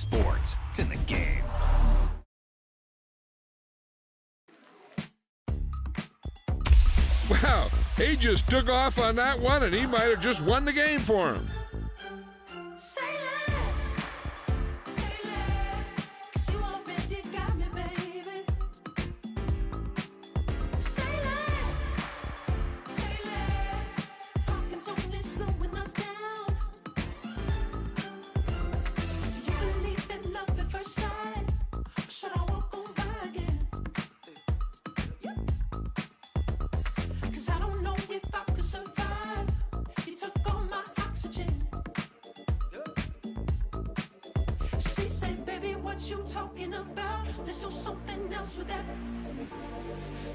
sports. It's in the game. Wow, he just took off on that one, and he might have just won the game for him.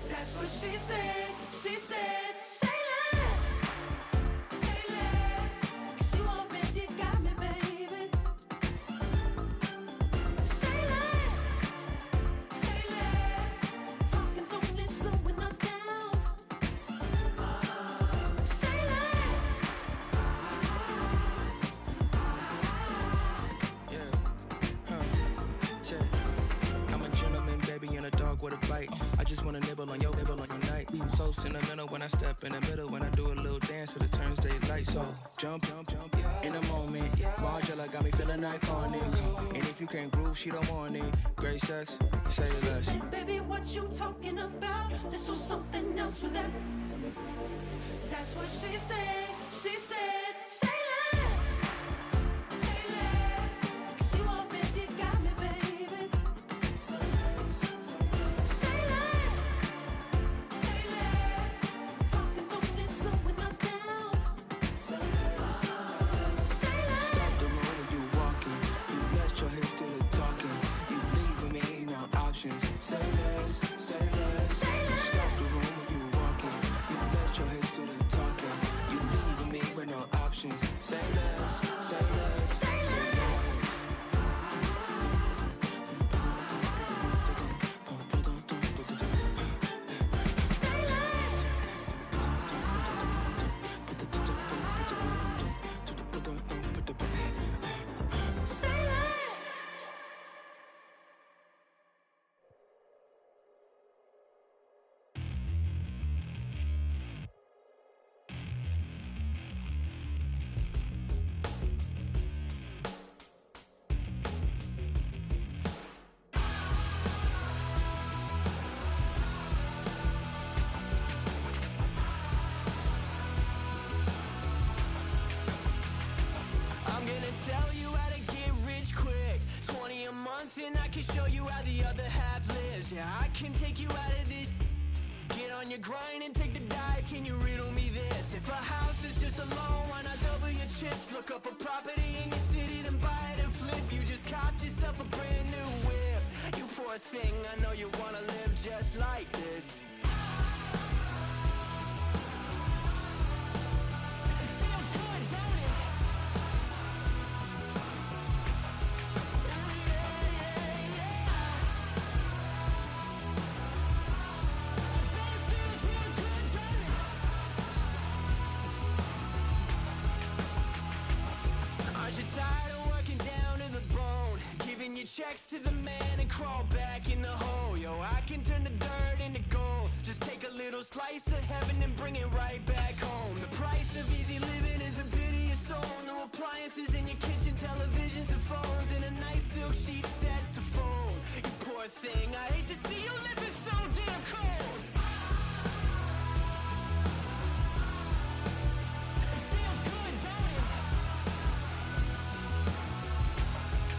That's what she said. She said, say less. Say less. 'Cause you already got me, baby. Say less. Say less. Talking's only slowing us down. Say less. I'm a gentleman, baby, and a dog with a bite. I just wanna nibble on your night. So sentimental when I step in the middle. When I do a little dance till it turns daylight. So jump, in a moment. Margella got me feeling iconic. And if you can't groove, she don't want it. Great sex, say less. She said, baby, what you talking about? Let's do something else with that. That's what she said. She said, say less. Say less. 'Cause you already got me, baby. Say less. Say less. Talking's only slowing us down. Say less. Say less. Stop the road when you walking. You let your hips do the talking. You leaving me no options. Say less, say less. Say less. Stop the road when you walking. You let your hips do the talking. You leaving me with no options. Say less, say less, say less. Say less. I'm gonna tell you how to get rich quick. 20 a month and I can show you how the other half lives. Yeah, I can take you out of this. Get on your grind and take the dive. Can you riddle me this? If a house is just a loan, why not double your chips? Look up a property in your city, then buy it and flip. You just copped yourself a brand new whip. You poor thing, I know you wanna live just like this. It feels good, don't it? Aren't you tired of working down to the bone? Giving your checks to the man and crawl back in the hole. Yo, I can turn the dirt into gold. Just take a little slice of heaven and bring it right back home. The price of easy living is a bit of your soul. No appliances in your kitchen, televisions and phones, and a nice silk sheet set to fold. You poor thing, I hate to see you living so damn cold. It feels good, don't it?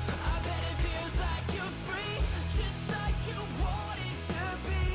I bet it feels like you're free, just like you wanted to be.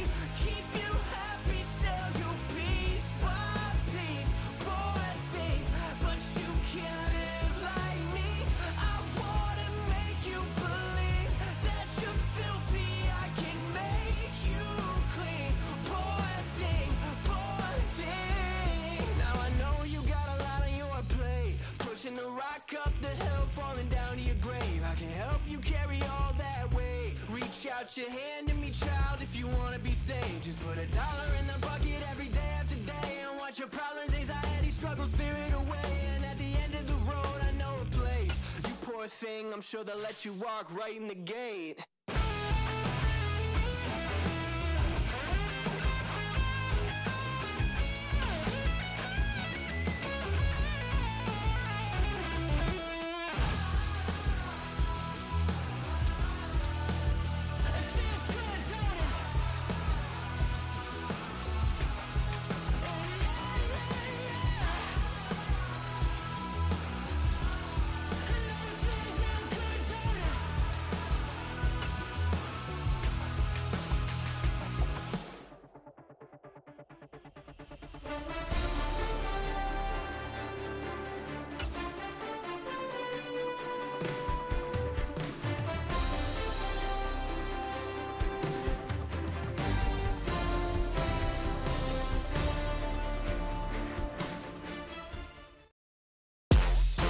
Keep you happy, sell you piece by piece. Poor thing, but you can't live like me. I wanna make you believe that you're filthy. I can make you clean. Poor thing, poor thing. Now I know you got a lot on your plate, pushing the rock up the hill, falling down to your grave. I can help you carry all that weight. Reach out your hand to me, child, if you wanna be saved. Just put $1 in the bucket every day after day, and watch your problems, anxiety, struggle, spirit away. And at the end of the road, I know a place. You poor thing, I'm sure they'll let you walk right in the gate.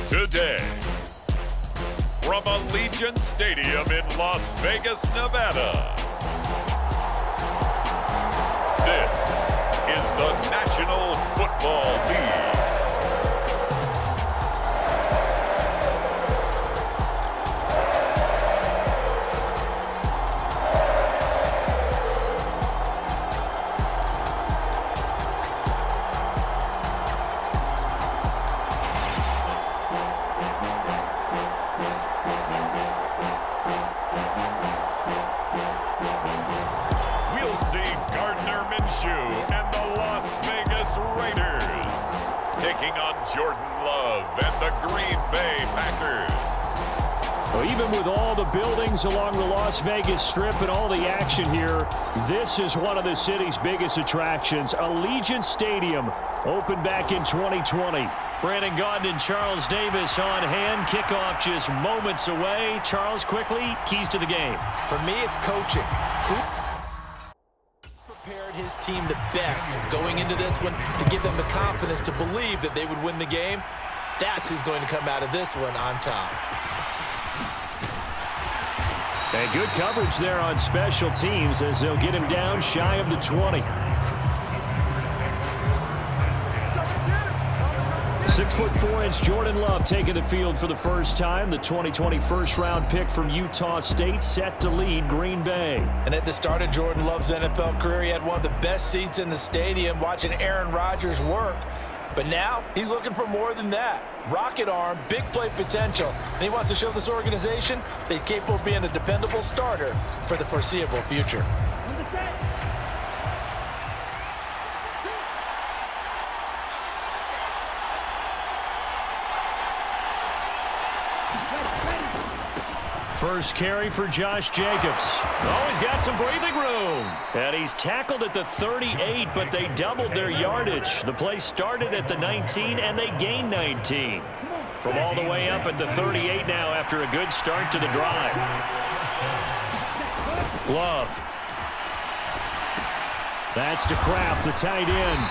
Today, from Allegiant Stadium in Las Vegas, Nevada, this is the National Football League. And the Las Vegas Raiders taking on Jordan Love and the Green Bay Packers. Well, even with all the buildings along the Las Vegas Strip and all the action here, this is one of the city's biggest attractions. Allegiant Stadium opened back in 2020. Brandon Gaudin and Charles Davis on hand. Kickoff just moments away. Charles, quickly, keys to the game. For me, it's coaching. Who prepared his team the best going into this one to give them the confidence to believe that they would win the game? That's who's going to come out of this one on top. And good coverage there on special teams as they'll get him down shy of the 20. 6'4" Jordan Love taking the field for the first time. The 2020 first-round pick from Utah State set to lead Green Bay. And at the start of Jordan Love's NFL career, he had one of the best seats in the stadium watching Aaron Rodgers work. But now he's looking for more than that. Rocket arm, big play potential. And he wants to show this organization that he's capable of being a dependable starter for the foreseeable future. First carry for Josh Jacobs. Oh, he's got some breathing room. And he's tackled at the 38, but they doubled their yardage. The play started at the 19, and they gained 19. From all the way up at the 38 now after a good start to the drive. Love. That's to Kraft, the tight end.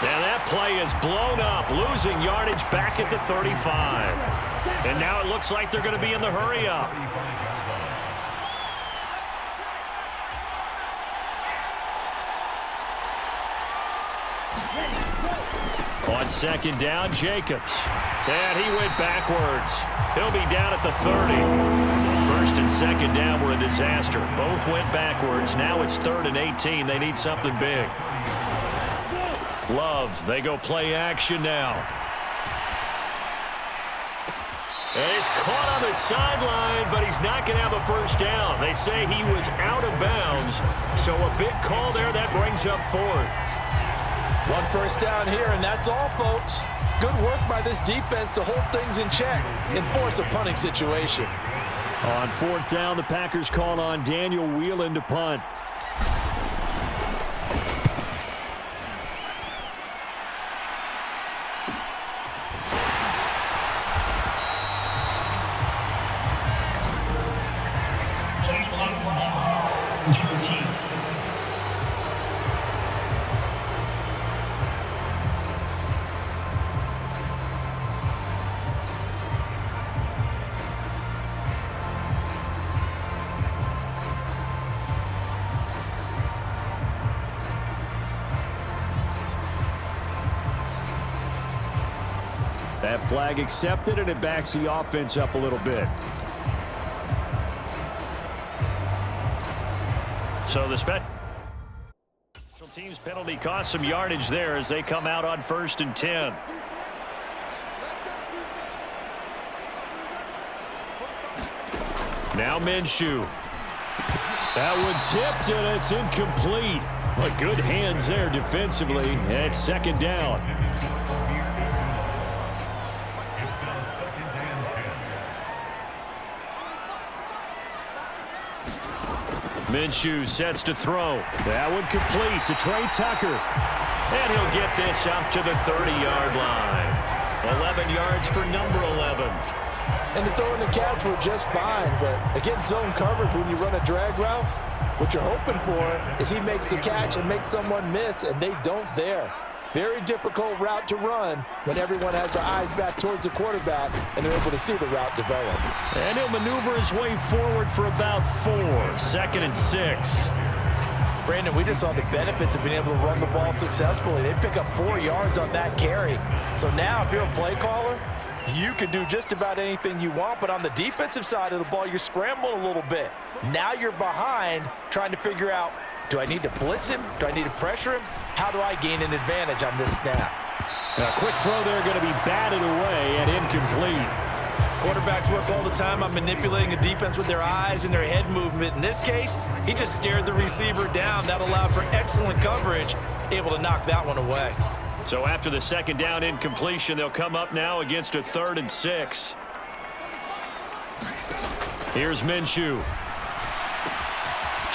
And that play is blown up, losing yardage back at the 35. And now it looks like they're going to be in the hurry up. On second down, Jacobs. And he went backwards. He'll be down at the 30. First and second down were a disaster. Both went backwards. Now it's 3rd and 18. They need something big. Love, they go play action now. And he's caught on the sideline, but he's not going to have a first down. They say he was out of bounds, so a big call there that brings up 4th. One first down here, and that's all, folks. Good work by this defense to hold things in check and force a punting situation. On 4th down, the Packers call on Daniel Whelan to punt. That flag accepted, and it backs the offense up a little bit. So the special teams penalty cost some yardage there as they come out on 1st and 10. Now Minshew. That one tipped, and it's incomplete. But good hands there defensively at 2nd down. Minshew sets to throw. That one complete to Trey Tucker. And he'll get this up to the 30-yard line. 11 yards for number 11. And the throw and the catch were just fine, but against zone coverage, when you run a drag route, what you're hoping for is he makes the catch and makes someone miss, and they don't there. Very difficult route to run when everyone has their eyes back towards the quarterback and they're able to see the route develop. And he'll maneuver his way forward for about 4. 2nd and 6. Brandon, we just saw the benefits of being able to run the ball successfully. They pick up 4 yards on that carry. So now if you're a play caller, you can do just about anything you want, but on the defensive side of the ball, you're scrambling a little bit. Now you're behind trying to figure out, do I need to blitz him? Do I need to pressure him? How do I gain an advantage on this snap? A quick throw there going to be batted away and incomplete. Quarterbacks work all the time on manipulating a defense with their eyes and their head movement. In this case, he just stared the receiver down. That allowed for excellent coverage, able to knock that one away. So after the 2nd down incompletion, they'll come up now against a 3rd and 6. Here's Minshew.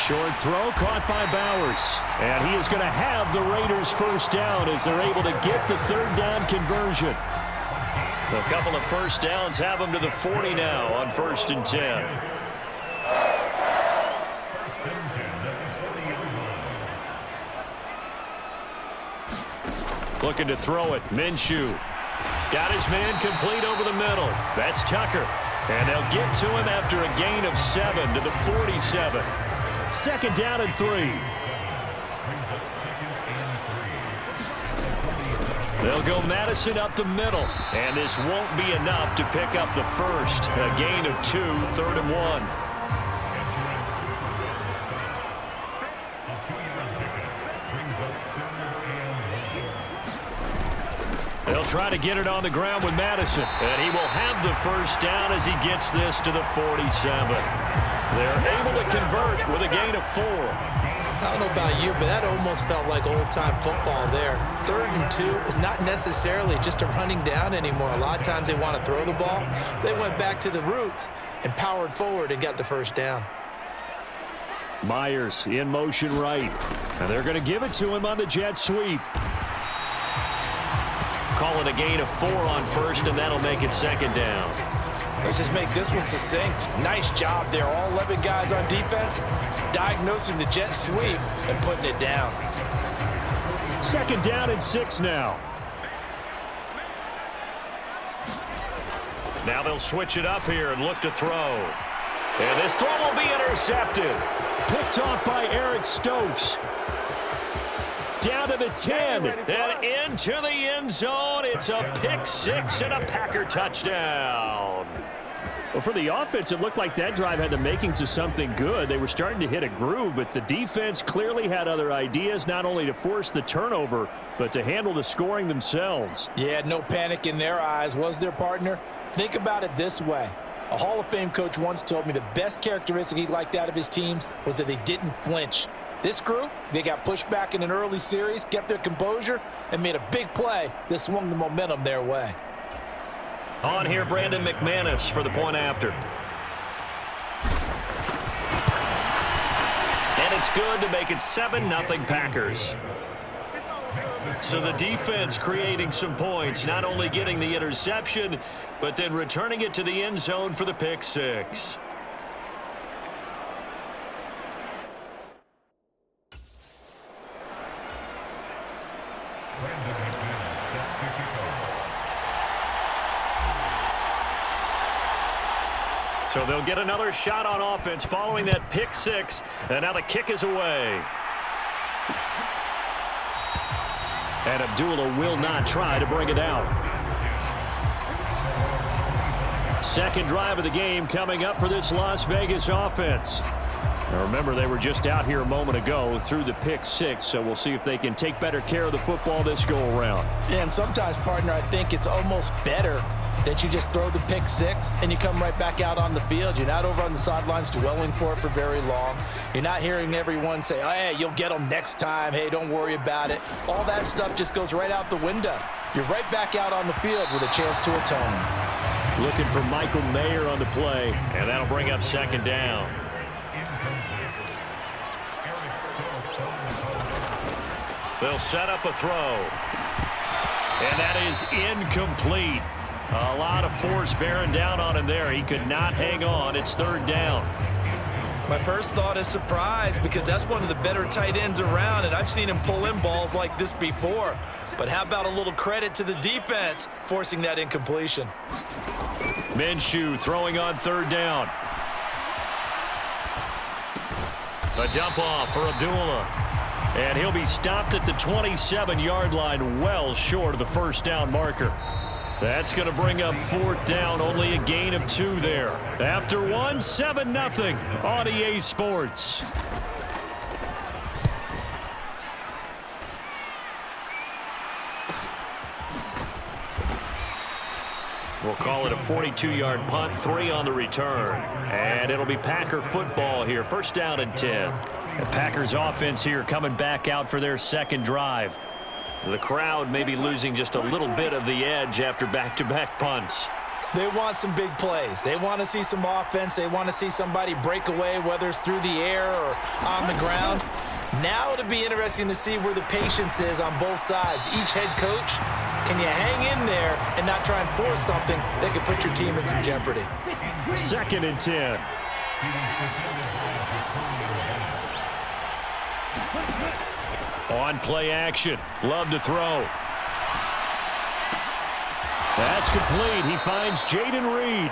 Short throw caught by Bowers. And he is going to have the Raiders 1st down as they're able to get the 3rd down conversion. A couple of 1st downs have them to the 40 now on 1st and 10. Looking to throw it. Minshew. Got his man complete over the middle. That's Tucker. And they'll get to him after a gain of 7 to the 47. 2nd down and 3. They'll go Madison up the middle. And this won't be enough to pick up the first. A gain of 2, 3rd and 1. They'll try to get it on the ground with Madison. And he will have the 1st down as he gets this to the 47. They're able to convert with a gain of 4. I don't know about you, but that almost felt like old-time football there. 3rd and 2 is not necessarily just a running down anymore. A lot of times they want to throw the ball. They went back to the roots and powered forward and got the 1st down. Myers in motion right. And they're going to give it to him on the jet sweep. Call it a gain of 4 on 1st, and that'll make it 2nd down. Let's just make this one succinct. Nice job there. All 11 guys on defense diagnosing the jet sweep and putting it down. 2nd down and 6 now. Now they'll switch it up here and look to throw. And this throw will be intercepted. Picked off by Eric Stokes. Down to the 10 and into the end zone. It's a pick 6 and a Packer touchdown. Well, for the offense, it looked like that drive had the makings of something good. They were starting to hit a groove, but the defense clearly had other ideas, not only to force the turnover, but to handle the scoring themselves. Yeah, no panic in their eyes, was their partner? Think about it this way. A Hall of Fame coach once told me the best characteristic he liked out of his teams was that they didn't flinch. This group, they got pushed back in an early series, kept their composure, and made a big play that swung the momentum their way. On here, Brandon McManus for the point after. And it's good to make it 7-0 Packers. So the defense creating some points, not only getting the interception, but then returning it to the end zone for the pick 6. So they'll get another shot on offense following that pick 6, and now the kick is away. And Abdullah will not try to bring it out. Second drive of the game coming up for this Las Vegas offense. Now remember, they were just out here a moment ago through the pick six, so we'll see if they can take better care of the football this go-around. Yeah, and sometimes, partner, I think it's almost better that you just throw the pick six and you come right back out on the field. You're not over on the sidelines dwelling for it for very long. You're not hearing everyone say, oh, hey, you'll get them next time. Hey, don't worry about it. All that stuff just goes right out the window. You're right back out on the field with a chance to atone. Looking for Michael Mayer on the play, and that'll bring up second down. They'll set up a throw. And that is incomplete. A lot of force bearing down on him there. He could not hang on. It's third down. My first thought is surprise, because that's one of the better tight ends around, and I've seen him pull in balls like this before. But how about a little credit to the defense forcing that incompletion? Minshew throwing on third down. A dump off for Abdullah. And he'll be stopped at the 27-yard line, well short of the first down marker. That's going to bring up fourth down, only a gain of 2 there. After one, 7-0 on EA Sports. We'll call it a 42-yard punt, 3 on the return. And it'll be Packer football here, first down and 10. The Packers offense here coming back out for their second drive. The crowd may be losing just a little bit of the edge after back-to-back punts. They want some big plays. They want to see some offense. They want to see somebody break away, whether it's through the air or on the ground. Now it'll be interesting to see where the patience is on both sides. Each head coach, can you hang in there and not try and force something that could put your team in some jeopardy? Second and 10. On play action. Love to throw. That's complete. He finds Jaden Reed.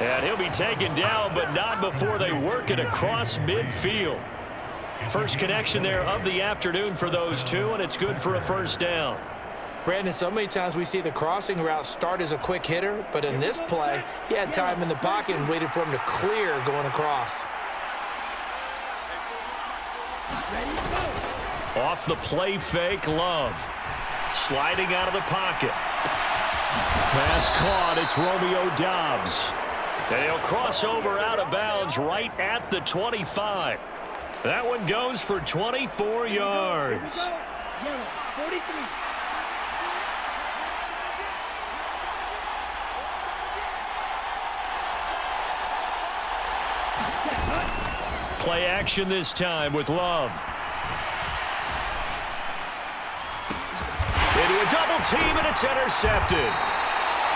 And he'll be taken down, but not before they work it across midfield. First connection there of the afternoon for those two, and it's good for a first down. Brandon, so many times we see the crossing route start as a quick hitter, but in this play, he had time in the pocket and waited for him to clear going across. Off the play fake, Love. Sliding out of the pocket. Pass caught, it's Romeo Doubs. And he'll cross over out of bounds right at the 25. That one goes for 24 yards. Play action this time with Love. Into a double team, and it's intercepted.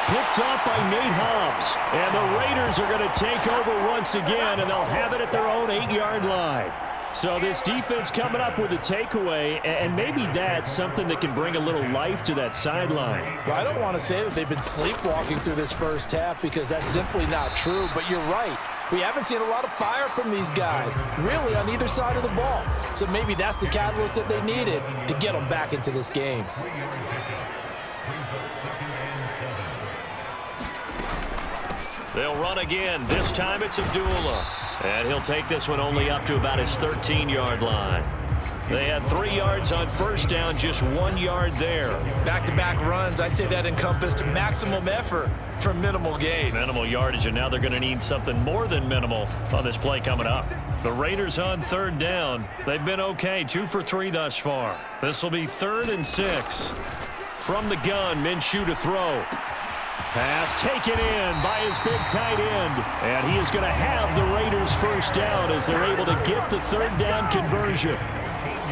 Picked off by Nate Hobbs. And the Raiders are going to take over once again, and they'll have it at their own 8-yard line. So this defense coming up with a takeaway, and maybe that's something that can bring a little life to that sideline. Well, I don't want to say that they've been sleepwalking through this first half, because that's simply not true, but you're right. We haven't seen a lot of fire from these guys, really, on either side of the ball. So maybe that's the catalyst that they needed to get them back into this game. They'll run again. This time it's Abdullah. And he'll take this one only up to about his 13-yard line. They had 3 yards on first down, just 1 yard there. Back-to-back runs, I'd say that encompassed maximum effort for minimal gain. Minimal yardage, and now they're going to need something more than minimal on this play coming up. The Raiders on third down. They've been okay, 2 for 3 thus far. This will be 3rd and 6. From the gun, Minshew to throw. Pass taken in by his big tight end. And he is going to have the Raiders first down as they're able to get the third down conversion.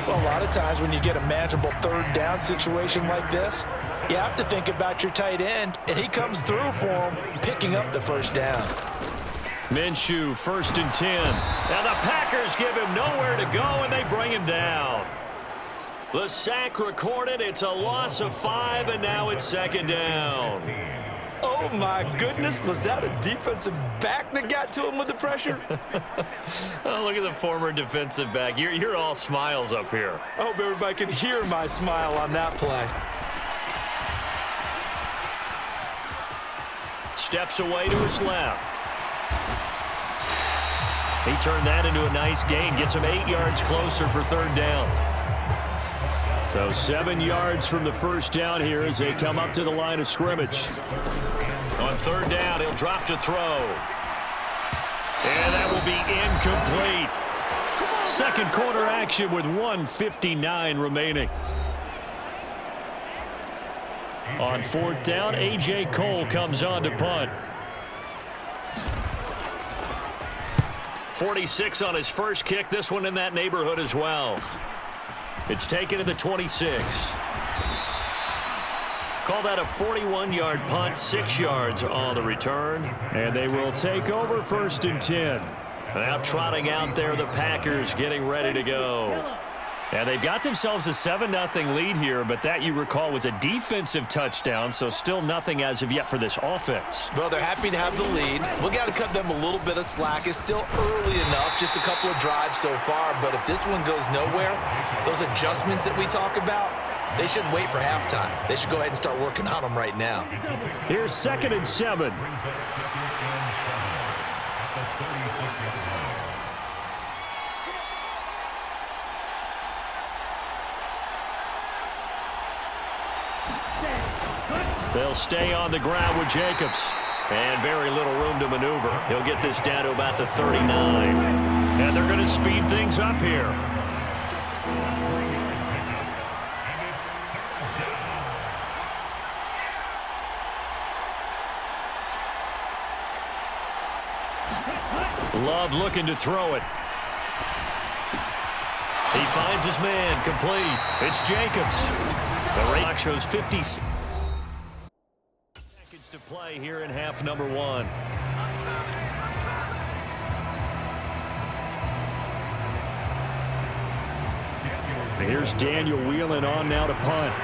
Well, a lot of times when you get a manageable third down situation like this, you have to think about your tight end, and he comes through for him, picking up the first down. Minshew, 1st and 10. And the Packers give him nowhere to go, and they bring him down. The sack recorded. It's a loss of 5, and now it's 2nd down. Oh, my goodness. Was that a defensive back that got to him with the pressure? Oh, look at the former defensive back. You're all smiles up here. I hope everybody can hear my smile on that play. Steps away to his left. He turned that into a nice gain. Gets him 8 yards closer for third down. So 7 yards from the first down here as they come up to the line of scrimmage. On third down, he'll drop to throw. And that will be incomplete. Second quarter action with 1:59 remaining. On fourth down, A.J. Cole comes on to punt. 46 on his first kick. This one in that neighborhood as well. It's taken to the 26. Call that a 41-yard punt, 6 yards on the return. And they will take over first and 10. Now trotting out there, the Packers getting ready to go. And they've got themselves a 7-0 lead here, but that, you recall, was a defensive touchdown, so still nothing as of yet for this offense. Well, they're happy to have the lead. We got to cut them a little bit of slack. It's still early enough, just a couple of drives so far, but if this one goes nowhere, those adjustments that we talk about, they shouldn't wait for halftime. They should go ahead and start working on them right now. Here's 2nd and 7. They'll stay on the ground with Jacobs. And very little room to maneuver. He'll get this down to about the 39. And they're going to speed things up here. Love looking to throw it. He finds his man, complete. It's Jacobs. The clock shows 50 seconds to play here in half number 1. Here's Daniel Whelan on now to punt.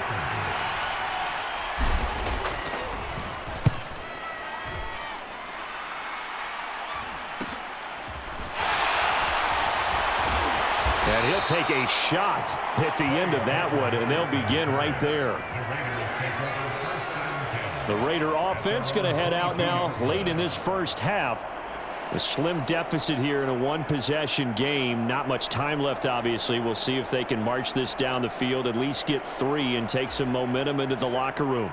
And he'll take a shot at the end of that one, and they'll begin right there. The Raider offense going to head out now late in this first half. A slim deficit here in a one-possession game. Not much time left, obviously. We'll see if they can march this down the field, at least get 3, and take some momentum into the locker room.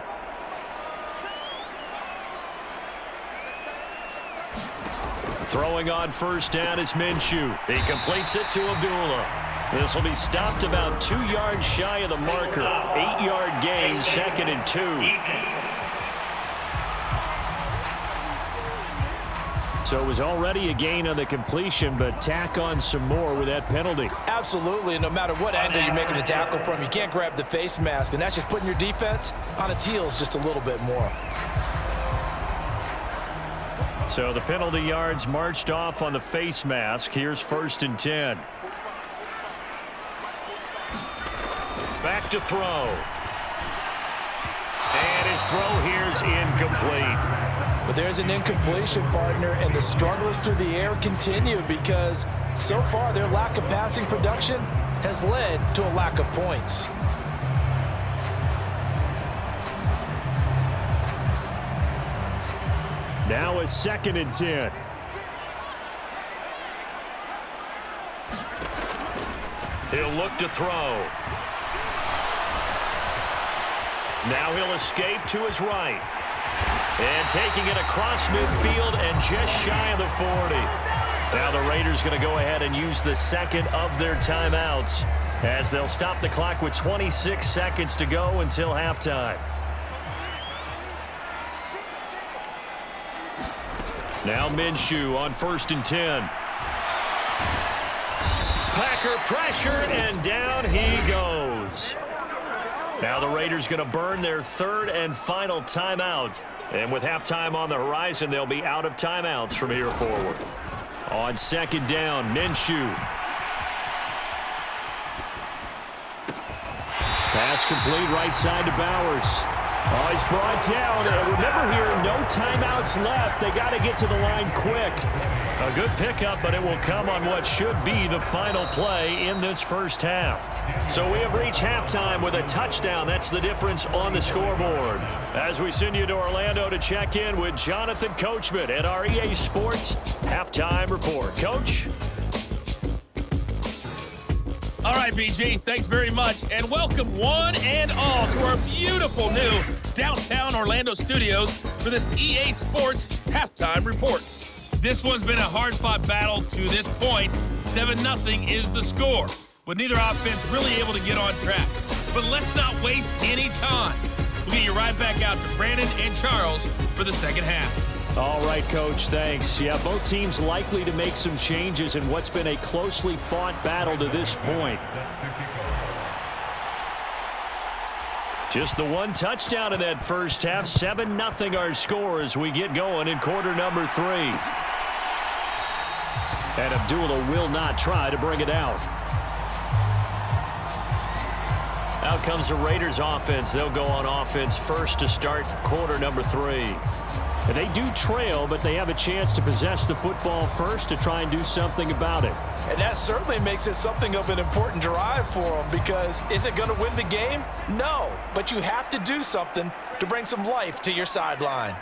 Throwing on first down is Minshew. He completes it to Abdullah. This will be stopped about 2 yards shy of the marker. 8-yard gain, 2nd and 2. So it was already a gain on the completion, but tack on some more with that penalty. Absolutely, and no matter what angle you're making a tackle from, you can't grab the face mask, and that's just putting your defense on its heels just a little bit more. So the penalty yards marched off on the face mask. Here's 1st and 10. Back to throw. And his throw here's incomplete. But there's an incompletion, partner, and the struggles through the air continue because so far their lack of passing production has led to a lack of points. Now a 2nd and 10. He'll look to throw. Now he'll escape to his right. And taking it across midfield and just shy of the 40. Now the Raiders going to go ahead and use the second of their timeouts as they'll stop the clock with 26 seconds to go until halftime. Now Minshew on 1st and 10. Packer pressure, and down he goes. Now the Raiders going to burn their 3rd and final timeout. And with halftime on the horizon, they'll be out of timeouts from here forward. On 2nd down, Minshew. Pass complete right side to Bowers. Oh, he's brought down. And remember here, no timeouts left. They got to get to the line quick. A good pickup, but it will come on what should be the final play in this first half. So we have reached halftime with a touchdown. That's the difference on the scoreboard. As we send you to Orlando to check in with Jonathan Coachman at our EA Sports Halftime Report. Coach? All right, BG, thanks very much, and welcome one and all to our beautiful new downtown Orlando studios for this EA Sports Halftime Report. This one's been a hard-fought battle to this point. 7-0 is the score, with neither offense really able to get on track. But let's not waste any time. We'll get you right back out to Brandon and Charles for the second half. All right, Coach, thanks. Yeah, both teams likely to make some changes in what's been a closely fought battle to this point. Just the one touchdown in that first half. 7-0 our score as we get going in quarter number 3. And Abdullah will not try to bring it out. Out comes the Raiders offense. They'll go on offense first to start quarter number 3. And they do trail, but they have a chance to possess the football first to try and do something about it. And that certainly makes it something of an important drive for them, because is it going to win the game? No, but you have to do something to bring some life to your sideline.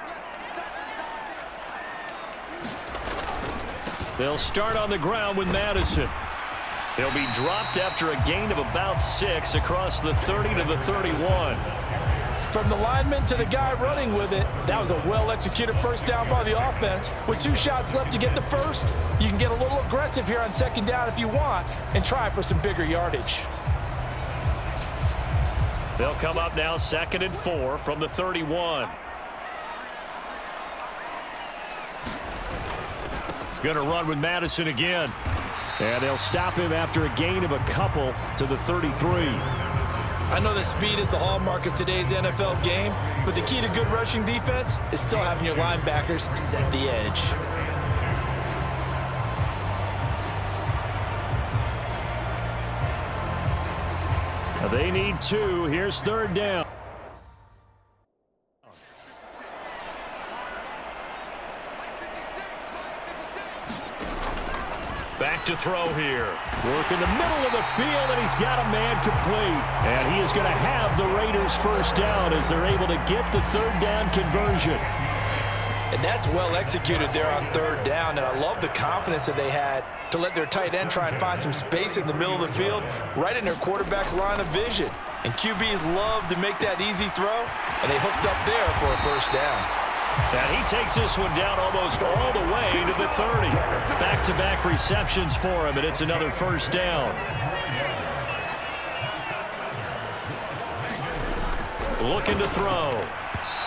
They'll start on the ground with Madison. They'll be dropped after a gain of about 6 across the 30 to the 31. From the lineman to the guy running with it, that was a well-executed first down by the offense. With 2 shots left to get the first, you can get a little aggressive here on second down if you want and try for some bigger yardage. They'll come up now 2nd and 4 from the 31. Going to run with Madison again. And they'll stop him after a gain of a couple to the 33. I know that speed is the hallmark of today's NFL game, but the key to good rushing defense is still having your linebackers set the edge. They need 2. Here's 3rd down. Back to throw here. Work in the middle of the field, and he's got a man complete. And he is going to have the Raiders first down as they're able to get the 3rd down conversion. And that's well executed there on 3rd down, and I love the confidence that they had to let their tight end try and find some space in the middle of the field, right in their quarterback's line of vision. And QBs love to make that easy throw, and they hooked up there for a first down. And he takes this one down almost all the way to the 30. Back-to-back receptions for him, and it's another first down. Looking to throw.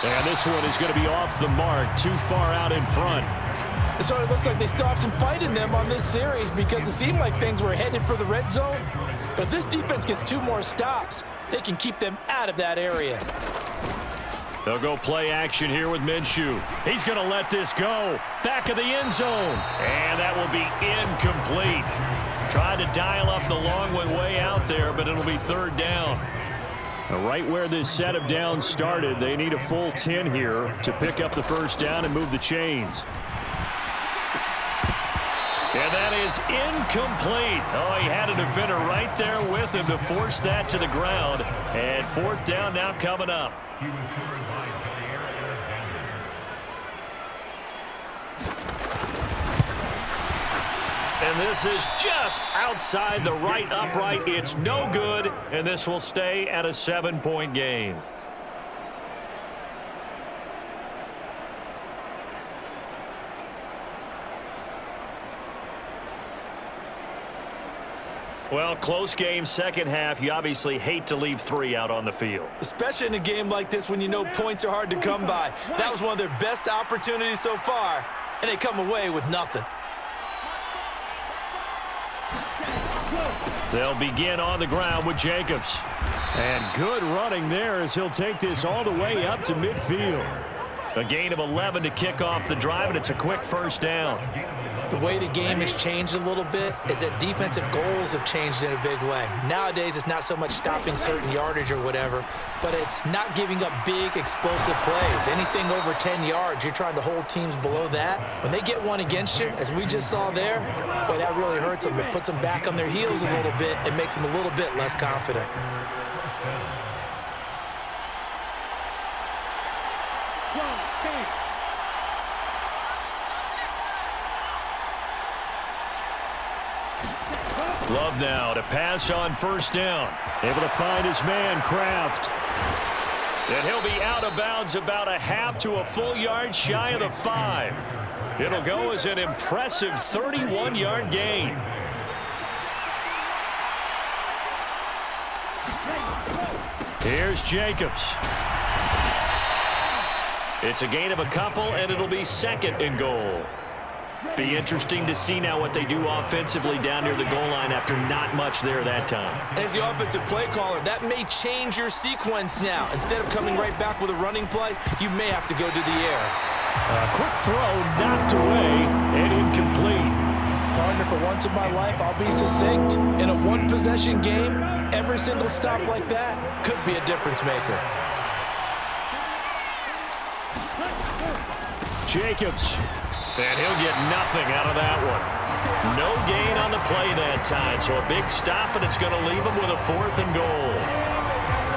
And this one is going to be off the mark, too far out in front. So it looks like they still have some fight in them on this series, because it seemed like things were headed for the red zone. But if this defense gets 2 more stops, they can keep them out of that area. They'll go play action here with Minshew. He's going to let this go. Back of the end zone. And that will be incomplete. Tried to dial up the long way out there, but it'll be 3rd down. Right where this set of downs started, they need a full 10 here to pick up the first down and move the chains. And that is incomplete. Oh, he had a defender right there with him to force that to the ground. And 4th down now coming up. And this is just outside the right upright. It's no good, and this will stay at a 7-point game. Well, close game, second half. You obviously hate to leave 3 out on the field. Especially in a game like this when you know points are hard to come by. That was one of their best opportunities so far, and they come away with nothing. They'll begin on the ground with Jacobs. And good running there as he'll take this all the way up to midfield. A gain of 11 to kick off the drive, and it's a quick first down. The way the game has changed a little bit is that defensive goals have changed in a big way. Nowadays, it's not so much stopping certain yardage or whatever, but it's not giving up big, explosive plays. Anything over 10 yards, you're trying to hold teams below that. When they get one against you, as we just saw there, boy, that really hurts them. It puts them back on their heels a little bit and makes them a little bit less confident. Love now to pass on first down. Able to find his man, Kraft. And he'll be out of bounds about a half to a full yard shy of the 5. It'll go as an impressive 31-yard gain. Here's Jacobs. It's a gain of a couple, and it'll be second and goal. Be interesting to see now what they do offensively down near the goal line after not much there that time. As the offensive play caller, that may change your sequence now. Instead of coming right back with a running play, you may have to go to the air. A quick throw knocked away and incomplete. Partner, for once in my life, I'll be succinct. In a one-possession game, every single stop like that could be a difference maker. Jacobs. And he'll get nothing out of that one. No gain on the play that time, so a big stop, and it's going to leave him with a 4th and goal.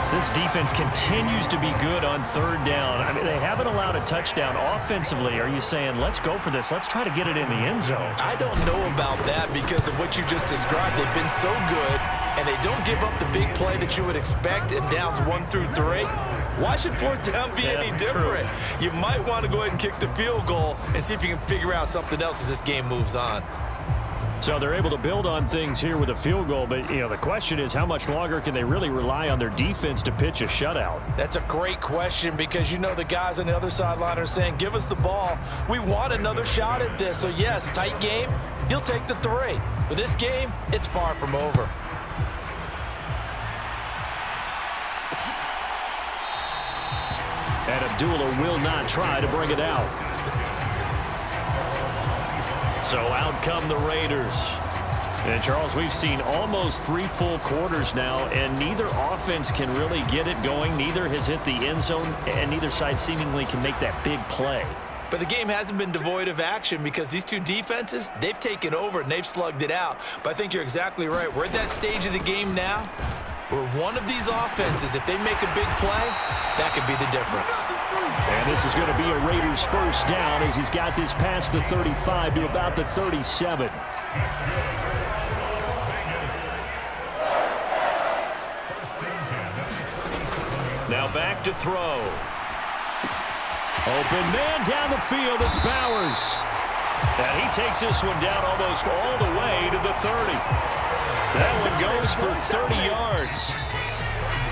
This defense continues to be good on third down. I mean, they haven't allowed a touchdown offensively. Are you saying, let's go for this, let's try to get it in the end zone? I don't know about that because of what you just described. They've been so good, and they don't give up the big play that you would expect in downs 1 through 3. Why should fourth down be any different? True. You might want to go ahead and kick the field goal and see if you can figure out something else as this game moves on. So they're able to build on things here with a field goal, but the question is how much longer can they really rely on their defense to pitch a shutout? That's a great question because the guys on the other sideline are saying, give us the ball. We want another shot at this. So yes, tight game, you'll take the 3. But this game, it's far from over. And Abdullah will not try to bring it out. So out come the Raiders. And, Charles, we've seen almost 3 full quarters now, and neither offense can really get it going. Neither has hit the end zone, and neither side seemingly can make that big play. But the game hasn't been devoid of action because these two defenses, they've taken over and they've slugged it out. But I think you're exactly right. We're at that stage of the game now where one of these offenses, if they make a big play, that could be the difference. And this is going to be a Raiders first down as he's got this past the 35 to about the 37. Now back to throw. Open man down the field. It's Bowers. And he takes this one down almost all the way to the 30. That one goes for 30 yards.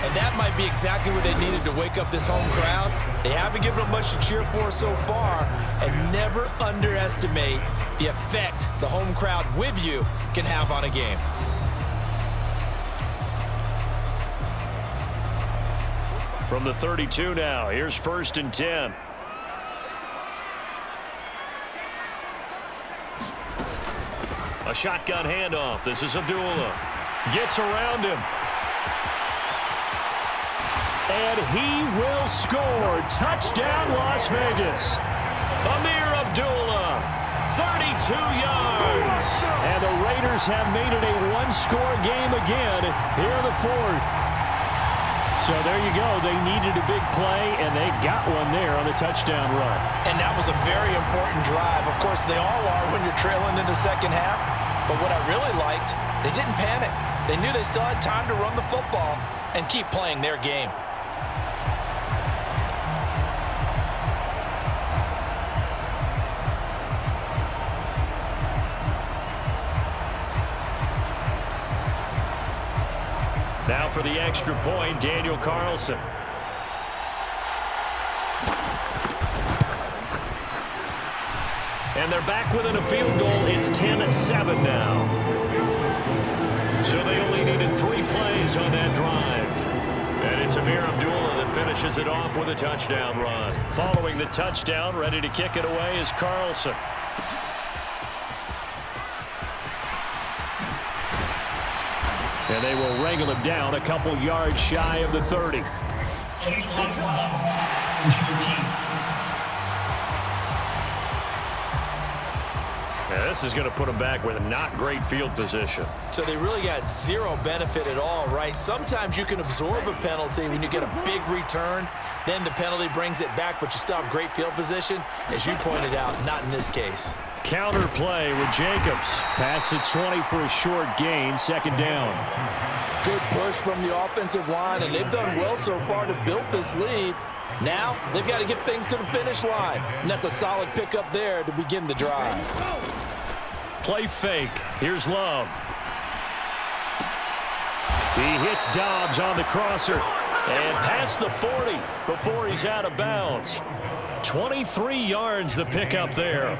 And that might be exactly what they needed to wake up this home crowd. They haven't given them much to cheer for so far. And never underestimate the effect the home crowd with you can have on a game. From the 32 now, here's 1st and 10. A shotgun handoff. This is Abdullah. Gets around him. And he will score. Touchdown, Las Vegas. Amir Abdullah, 32 yards. And the Raiders have made it a one-score game again here in the 4th. So there you go. They needed a big play, and they got one there on the touchdown run. And that was a very important drive. Of course, they all are when you're trailing in the second half. But what I really liked, they didn't panic. They knew they still had time to run the football and keep playing their game. Now for the extra point, Daniel Carlson. And they're back within a field goal. It's 10-7 now. So they only needed 3 plays on that drive. And it's Amir Abdullah that finishes it off with a touchdown run. Following the touchdown, ready to kick it away is Carlson. And they will wrangle him down a couple yards shy of the 30. Yeah, this is going to put him back with not great field position. So they really got zero benefit at all, right? Sometimes you can absorb a penalty when you get a big return. Then the penalty brings it back, but you still have great field position. As you pointed out, not in this case. Counter play with Jacobs. Past the 20 for a short gain, second down. Good push from the offensive line, and they've done well so far to build this lead. Now they've got to get things to the finish line, and that's a solid pickup there to begin the drive. Play fake. Here's Love. He hits Dobbs on the crosser and past the 40 before he's out of bounds. 23 yards the pickup there.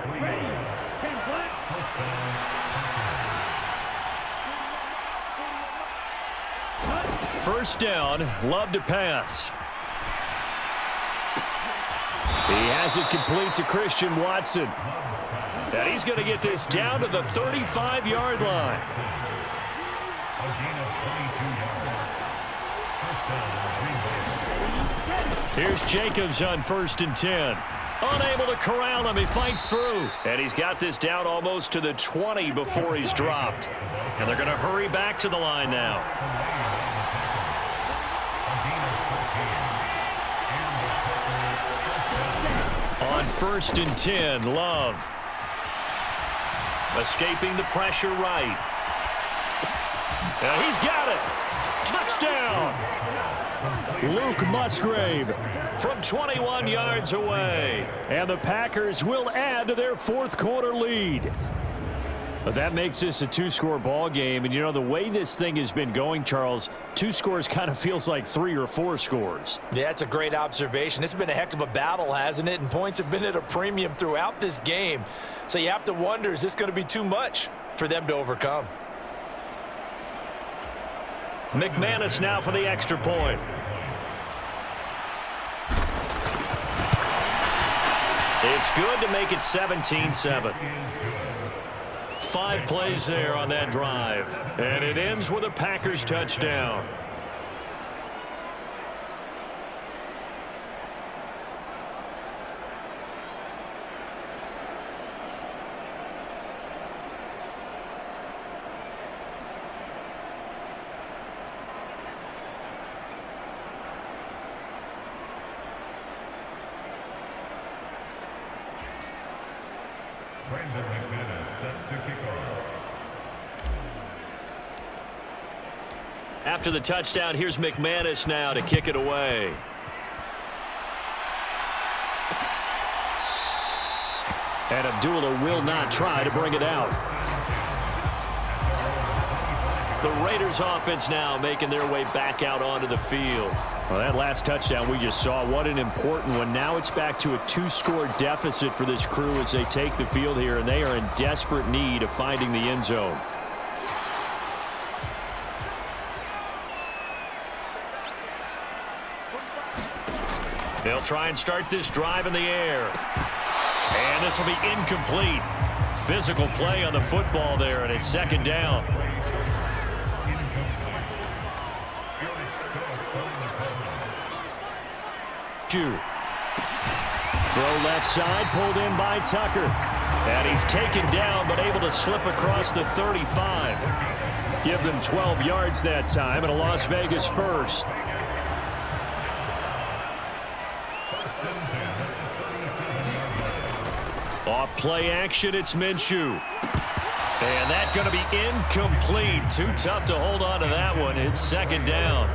First down, Love to pass. He has it complete to Christian Watson. And he's going to get this down to the 35-yard line. Here's Jacobs on 1st and 10. Unable to corral him. He fights through. And he's got this down almost to the 20 before he's dropped. And they're going to hurry back to the line now. On 1st and 10, Love. Escaping the pressure right. And he's got it. Touchdown. Luke Musgrave from 21 yards away. And the Packers will add to their fourth quarter lead. But that makes this a two-score ball game. And, you know, the way this thing has been going, Charles, 2 scores kind of feels like 3 or 4 scores. Yeah, that's a great observation. It's been a heck of a battle, hasn't it? And points have been at a premium throughout this game. So you have to wonder, is this going to be too much for them to overcome? McManus now for the extra point. It's good to make it 17-7. 5 plays there on that drive. And it ends with a Packers touchdown. After the touchdown, here's McManus now to kick it away. And Abdullah will not try to bring it out. The Raiders offense now making their way back out onto the field. Well, that last touchdown we just saw, what an important one. Now it's back to a 2-score deficit for this crew as they take the field here, and they are in desperate need of finding the end zone. They'll try and start this drive in the air. And this will be incomplete. Physical play on the football there, and it's second down. Throw left side, pulled in by Tucker. And he's taken down, but able to slip across the 35. Give them 12 yards that time, and a Las Vegas first. Off play action, it's Minshew. And that's going to be incomplete. Too tough to hold on to that one. It's second down.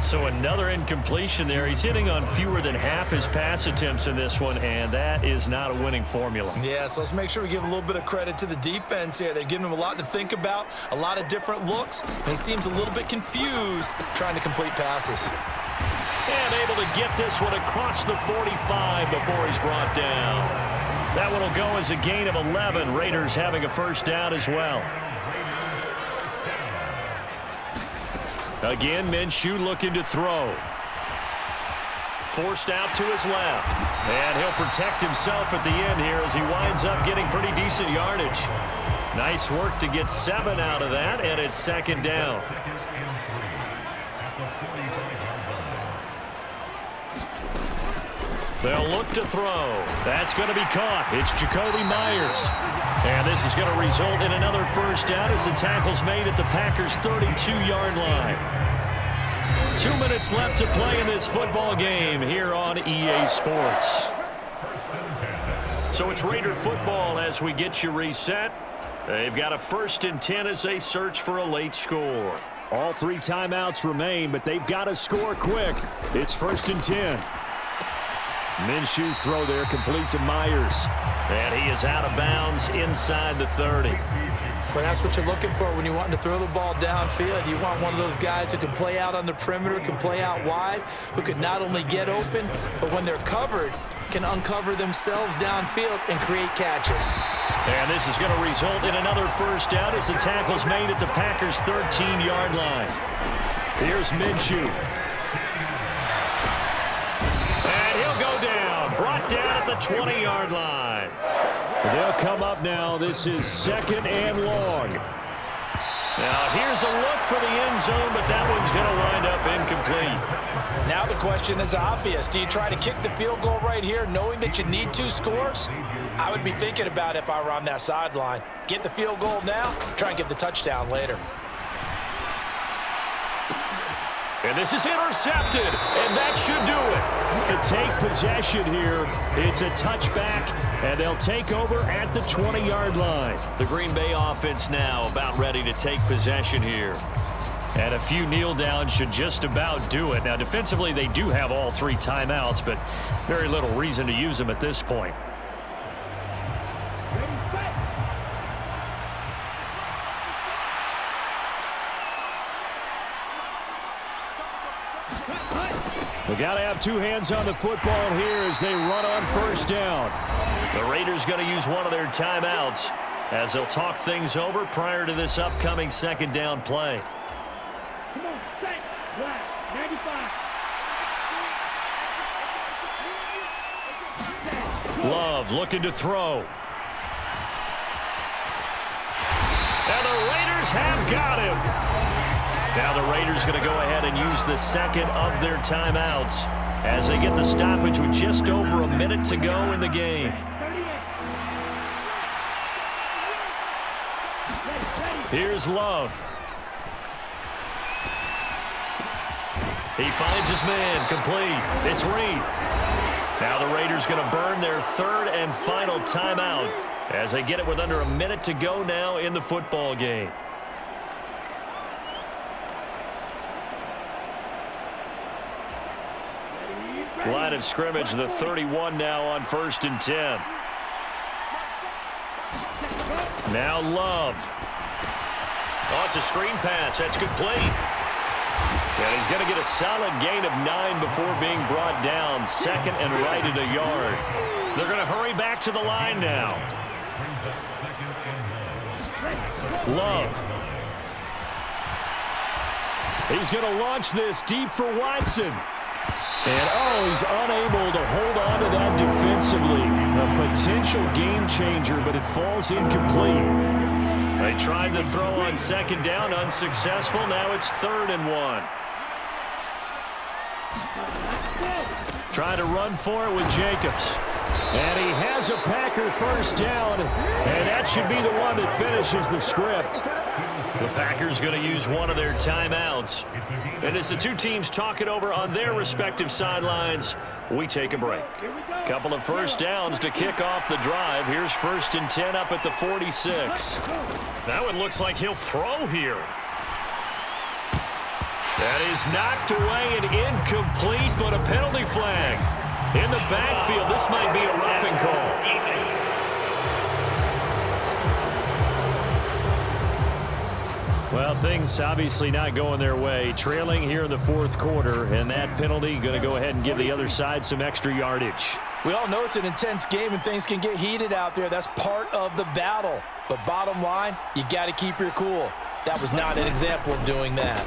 So another incompletion there. He's hitting on fewer than half his pass attempts in this one, and that is not a winning formula. Yeah, so let's make sure we give a little bit of credit to the defense here. They've given him a lot to think about, a lot of different looks, and he seems a little bit confused trying to complete passes. And able to get this one across the 45 before he's brought down. That one will go as a gain of 11. Raiders having a first down as well. Again, Minshew looking to throw. Forced out to his left. And he'll protect himself at the end here as he winds up getting pretty decent yardage. Nice work to get 7 out of that, and it's second down. They'll look to throw. That's going to be caught. It's Jacoby Myers. And this is going to result in another first down as the tackle's made at the Packers' 32-yard line. 2 minutes left to play in this football game here on EA Sports. So it's Raider football as we get you reset. They've got a 1st and 10 as they search for a late score. All 3 timeouts remain, but they've got to score quick. It's 1st and 10. Minshew's throw there complete to Myers. And he is out of bounds inside the 30. Well, that's what you're looking for when you want to throw the ball downfield. You want one of those guys who can play out on the perimeter, can play out wide, who can not only get open, but when they're covered, can uncover themselves downfield and create catches. And this is going to result in another first down as the tackle's made at the Packers' 13-yard line. Here's Minshew. And he'll go down. Brought down at the 20-yard line. They'll come up now. This is 2nd and long. Now here's a look for the end zone, but that one's going to wind up incomplete. Now the question is obvious. Do you try to kick the field goal right here knowing that you need 2 scores? I would be thinking about if I were on that sideline. Get the field goal now, try and get the touchdown later. And this is intercepted, and that should do it. To take possession here, it's a touchback, and they'll take over at the 20-yard line. The Green Bay offense now about ready to take possession here. And a few kneel downs should just about do it. Now, defensively, they do have all 3 timeouts, but very little reason to use them at this point. We got to have 2 hands on the football here as they run on first down. The Raiders going to use one of their timeouts as they'll talk things over prior to this upcoming 2nd down play. Come on, stay. Black, 95. Love looking to throw. And the Raiders have got him. Now the Raiders going to go ahead and use the 2nd of their timeouts as they get the stoppage with just over a minute to go in the game. Here's Love. He finds his man, complete. It's Reed. Now the Raiders going to burn their 3rd and final timeout as they get it with under a minute to go now in the football game. Line of scrimmage, the 31 now on 1st and 10. Now Love. Oh, it's a screen pass. That's complete. And he's going to get a solid gain of 9 before being brought down. 2nd and right at a yard. They're going to hurry back to the line now. Love. He's going to launch this deep for Watson. And, oh, he's unable to hold on to that defensively. A potential game changer, but it falls incomplete. They tried to throw on 2nd down, unsuccessful. Now it's 3rd and 1. Trying to run for it with Jacobs. And he has a Packer first down, and that should be the one that finishes the script. The Packers going to use one of their timeouts. And as the 2 teams talk it over on their respective sidelines, we take a break. Couple of first downs to kick off the drive. Here's 1st and 10 up at the 46. That one looks like he'll throw here. That is knocked away and incomplete, but a penalty flag. In the backfield, this might be a roughing call. Well, things obviously not going their way. Trailing here in the 4th quarter, and that penalty going to go ahead and give the other side some extra yardage. We all know it's an intense game and things can get heated out there. That's part of the battle. But bottom line, you got to keep your cool. That was not an example of doing that.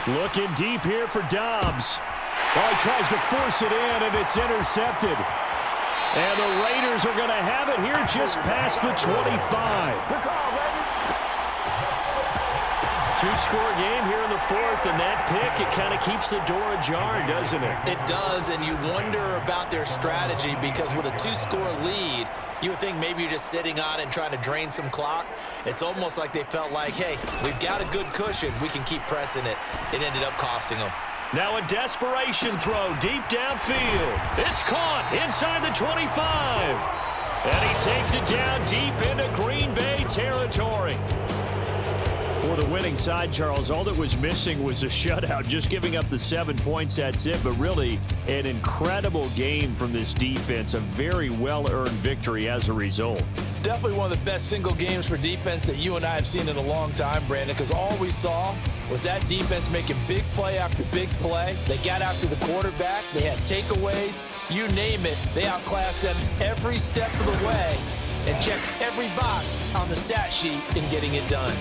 Looking deep here for Dobbs. Oh, he tries to force it in, and it's intercepted. And the Raiders are going to have it here just past the 25. Two-score game here in the fourth, and that pick, it kind of keeps the door ajar, doesn't it? It does, and you wonder about their strategy because with a two-score lead, you would think maybe you're just sitting on it and trying to drain some clock. It's almost like they felt like, hey, we've got a good cushion. We can keep pressing it. It ended up costing them. Now a desperation throw deep downfield. It's caught inside the 25. And he takes it down deep into Green Bay territory. For the winning side, Charles, all that was missing was a shutout, just giving up the 7 points, that's it. But really, an incredible game from this defense, a very well-earned victory as a result. Definitely one of the best single games for defense that you and I have seen in a long time, Brandon, because all we saw was that defense making big play after big play. They got after the quarterback. They had takeaways. You name it, they outclassed them every step of the way and checked every box on the stat sheet in getting it done.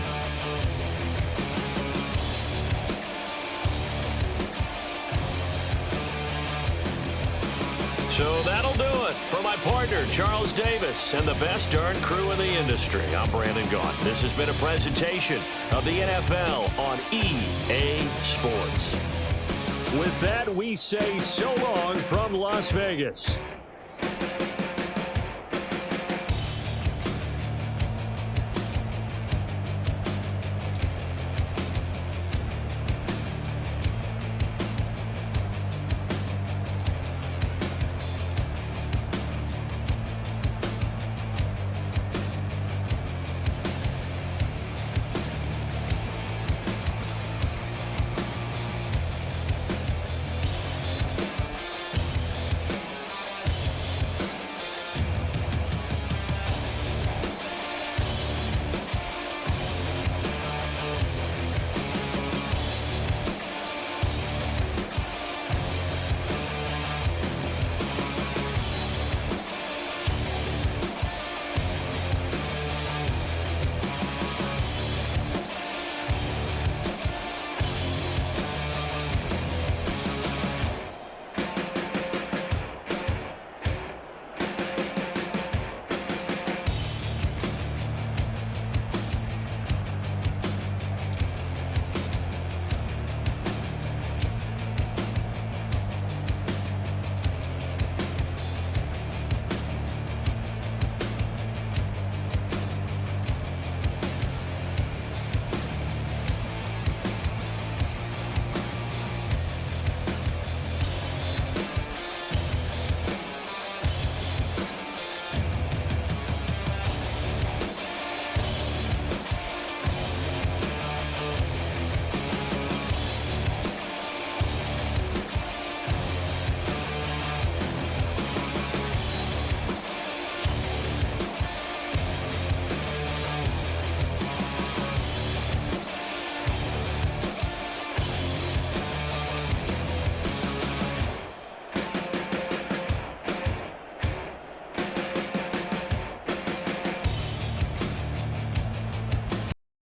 So that'll do it. For my partner, Charles Davis, and the best darn crew in the industry, I'm Brandon Gaughan. This has been a presentation of the NFL on EA Sports. With that, we say so long from Las Vegas.